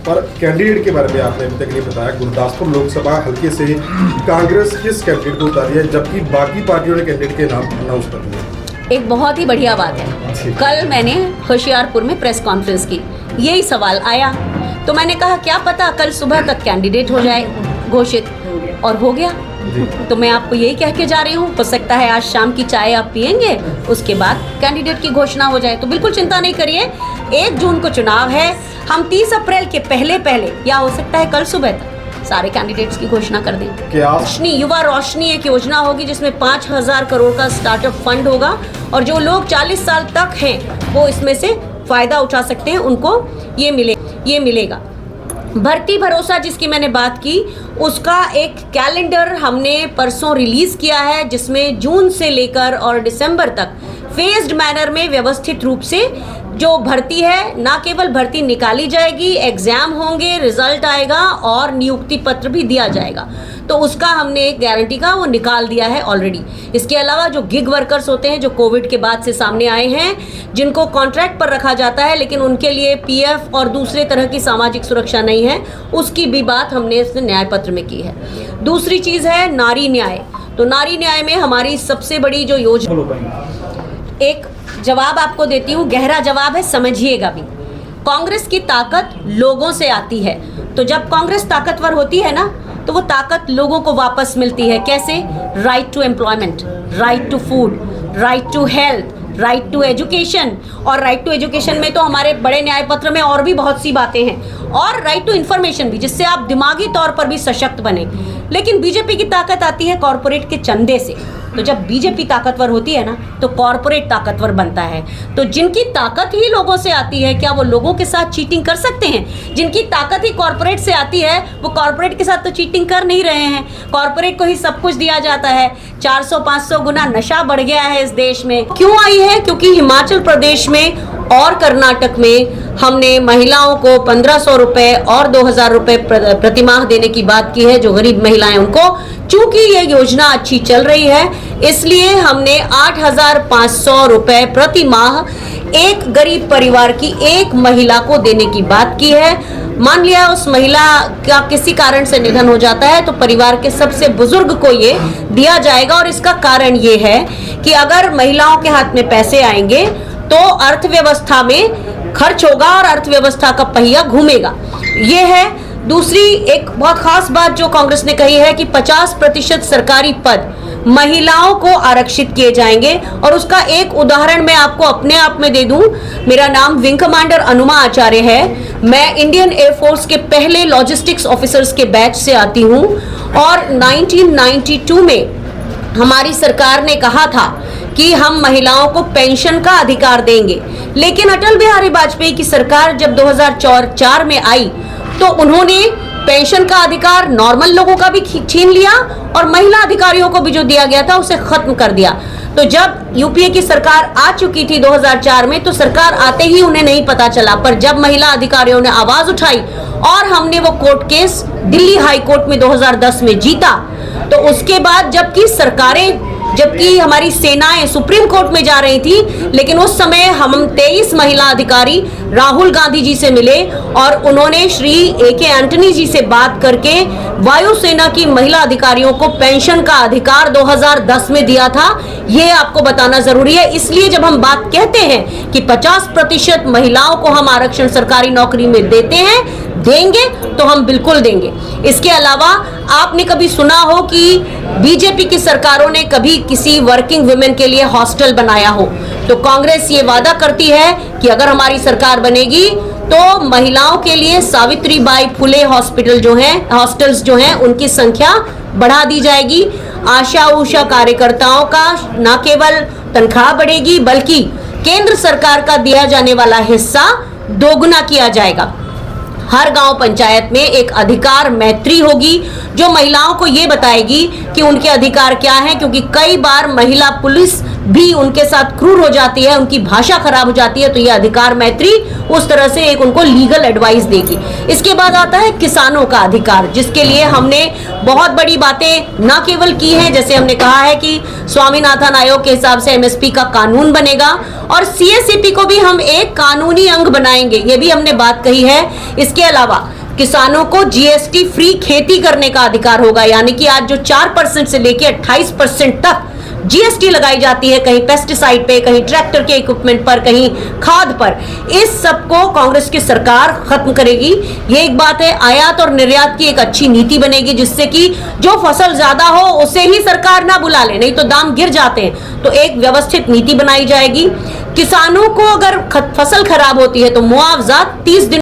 पर कैंडिडेट के बारे में आपने अभी तक नहीं बताया। गुरदासपुर लोकसभा हल्के से कांग्रेस किस कैंडिडेट को उतारी है, जबकि बाकी पार्टियों ने कैंडिडेट के नाम अनाउंस कर दिए। एक बहुत ही बढ़िया बात है, कल मैंने होशियारपुर में प्रेस कॉन्फ्रेंस की, यही सवाल आया तो मैंने कहा क्या पता कल सुबह तक कैंडिडेट हो जाए घोषित, और हो गया। तो मैं आपको यही कह के जा रही हूँ, हो सकता है आज शाम की चाय आप पियेंगे, उसके बाद कैंडिडेट की घोषणा हो जाए। तो बिल्कुल चिंता नहीं करिए, 1 जून को चुनाव है, हम 30 अप्रैल के पहले या हो सकता है कल सुबह तक सारे कैंडिडेट्स की घोषणा कर दें। रोशनी, युवा रोशनी एक योजना होगी जिसमें 5,000 करोड़ का स्टार्टअप फंड होगा, और जो लोग 40 साल तक हैं वो इसमें से फायदा उठा सकते हैं, उनको ये मिलेगा। भर्ती भरोसा जिसकी मैंने बात की, उसका एक कैलेंडर हमने परसों रिलीज किया है, जिसमें जून से लेकर और दिसंबर तक फेज्ड मैनर में व्यवस्थित रूप से जो भर्ती है, ना केवल भर्ती निकाली जाएगी, एग्जाम होंगे, रिजल्ट आएगा और नियुक्ति पत्र भी दिया जाएगा। तो उसका हमने एक गारंटी का वो निकाल दिया है ऑलरेडी। इसके अलावा जो गिग वर्कर्स होते हैं, जो कोविड के बाद से सामने आए हैं, जिनको कॉन्ट्रैक्ट पर रखा जाता है लेकिन उनके लिए पीएफ और दूसरे तरह की सामाजिक सुरक्षा नहीं है, उसकी भी बात हमने इस न्याय पत्र में की है। दूसरी चीज़ है नारी न्याय। तो नारी न्याय में हमारी सबसे बड़ी जो योजना, एक जवाब आपको देती हूँ, गहरा जवाब है, समझिएगा भी। कांग्रेस की ताकत लोगों से आती है, तो जब कांग्रेस ताकतवर होती है ना, तो वो ताकत लोगों को वापस मिलती है। कैसे? Right to employment, right to food, right to health, right to education. और राइट टू एजुकेशन में तो हमारे बड़े न्याय पत्र में और भी बहुत सी बातें हैं, और राइट टू इन्फॉर्मेशन भी, जिससे आप दिमागी तौर पर भी सशक्त बने। लेकिन बीजेपी की ताकत आती है कॉरपोरेट के चंदे से। तो जब बीजेपी ताकतवर होती है ना, तो कॉरपोरेट ताकतवर बनता है। तो जिनकी ताकत ही लोगों से आती है, क्या वो लोगों के साथ चीटिंग कर सकते हैं? जिनकी ताकत ही कॉरपोरेट से आती है, वो कॉरपोरेट के साथ तो चीटिंग कर नहीं रहे हैं। कॉरपोरेट को ही सब कुछ दिया जाता है। 400-500 गुना नशा बढ़ गया है इस देश में। क्यों आई है? क्योंकि हिमाचल प्रदेश में और कर्नाटक में हमने महिलाओं को 1,500 रुपए और 2,000 रुपए प्रतिमाह देने की बात की है, जो गरीब महिलाएं उनको। चूंकि ये योजना अच्छी चल रही है, इसलिए हमने 8,500 रुपए प्रति माह एक गरीब परिवार की एक महिला को देने की बात की है। मान लिया उस महिला का किसी कारण से निधन हो जाता है, तो परिवार के सबसे बुजुर्ग को ये दिया जाएगा। और इसका कारण ये है कि अगर महिलाओं के हाथ में पैसे आएंगे तो अर्थव्यवस्था में खर्च होगा और अर्थव्यवस्था का पहिया घूमेगा। ये है। दूसरी एक बहुत खास बात जो कांग्रेस ने कही है कि 50% सरकारी पद महिलाओं को आरक्षित किए जाएंगे। और उसका एक उदाहरण मैं आपको अपने आप में दे दूं। मेरा नाम विंग कमांडर अनुमा आचार्य है। मैं इंडियन एयरफोर्स के पहले लॉजिस्टिक्स ऑफिसर्स के बैच से आती हूं, और 1992 में हमारी सरकार ने कहा था कि हम महिलाओं को पेंशन का अधिकार देंगे। लेकिन अटल बिहारी वाजपेयी की सरकार जब 2004 में आई, तो उन्होंने पेंशन का अधिकार नॉर्मल लोगों का भी छीन लिया, और महिला अधिकारियों को भी जो दिया गया था उसे खत्म कर दिया। तो जब यूपीए की सरकार आ चुकी थी 2004 में, तो सरकार आते ही उन्हें नहीं पता चला, पर जब महिला अधिकारियों ने आवाज उठाई और हमने वो court case Delhi high court में 2010 में जीता, तो उसके बाद जबकि हमारी सेनाएं सुप्रीम कोर्ट में जा रही थी, लेकिन उस समय हम 23 महिला अधिकारी राहुल गांधी जी से मिले, और उन्होंने श्री AK एंटनी जी से बात करके वायुसेना की महिला अधिकारियों को पेंशन का अधिकार 2010 में दिया था। ये आपको बताना जरूरी है। इसलिए जब हम बात कहते हैं कि 50% महिलाओं को हम आरक्षण सरकारी नौकरी में देंगे, तो हम बिल्कुल देंगे। इसके अलावा आपने कभी सुना हो कि बीजेपी की सरकारों ने कभी किसी वर्किंग वुमेन के लिए हॉस्टल बनाया हो? तो कांग्रेस ये वादा करती है कि अगर हमारी सरकार बनेगी तो महिलाओं के लिए सावित्रीबाई फुले हॉस्टल्स जो हैं उनकी संख्या बढ़ा दी जाएगी। आशा उषा कार्यकर्ताओं का न केवल तनख्वाह बढ़ेगी, बल्कि केंद्र सरकार का दिया जाने वाला हिस्सा दोगुना किया जाएगा। हर गांव पंचायत में एक अधिकार मैत्री होगी, जो महिलाओं को ये बताएगी कि उनके अधिकार क्या हैं, क्योंकि कई बार महिला पुलिस भी उनके साथ क्रूर हो जाती है, उनकी भाषा खराब हो जाती है। तो ये अधिकार मैत्री उस तरह से एक उनको लीगल एडवाइस देगी। इसके बाद आता है किसानों का अधिकार, जिसके लिए हमने बहुत बड़ी बातें न केवल की हैं, जैसे हमने कहा है कि स्वामीनाथन आयोग के हिसाब से MSP का कानून बनेगा, और CSCP को भी हम एक कानूनी अंग बनाएंगे, ये भी हमने बात कही है। इसके अलावा किसानों को जीएसटी फ्री खेती करने का अधिकार होगा, यानी कि आज जो 4% से लेकर 28% तक जीएसटी लगाई जाती है, कहीं पेस्टिसाइड पे, कहीं ट्रैक्टर के इक्विपमेंट पर, कहीं खाद पर, इस सब को कांग्रेस की सरकार खत्म करेगी। ये एक बात है। आयात और निर्यात की एक अच्छी नीति बनेगी, जिससे कि जो फसल ज्यादा हो उसे ही सरकार ना बुला ले, नहीं तो दाम गिर जाते हैं। तो एक व्यवस्थित नीति बनाई जाएगी। किसानों को अगर फसल खराब होती है तो मुआवजा 30 दिन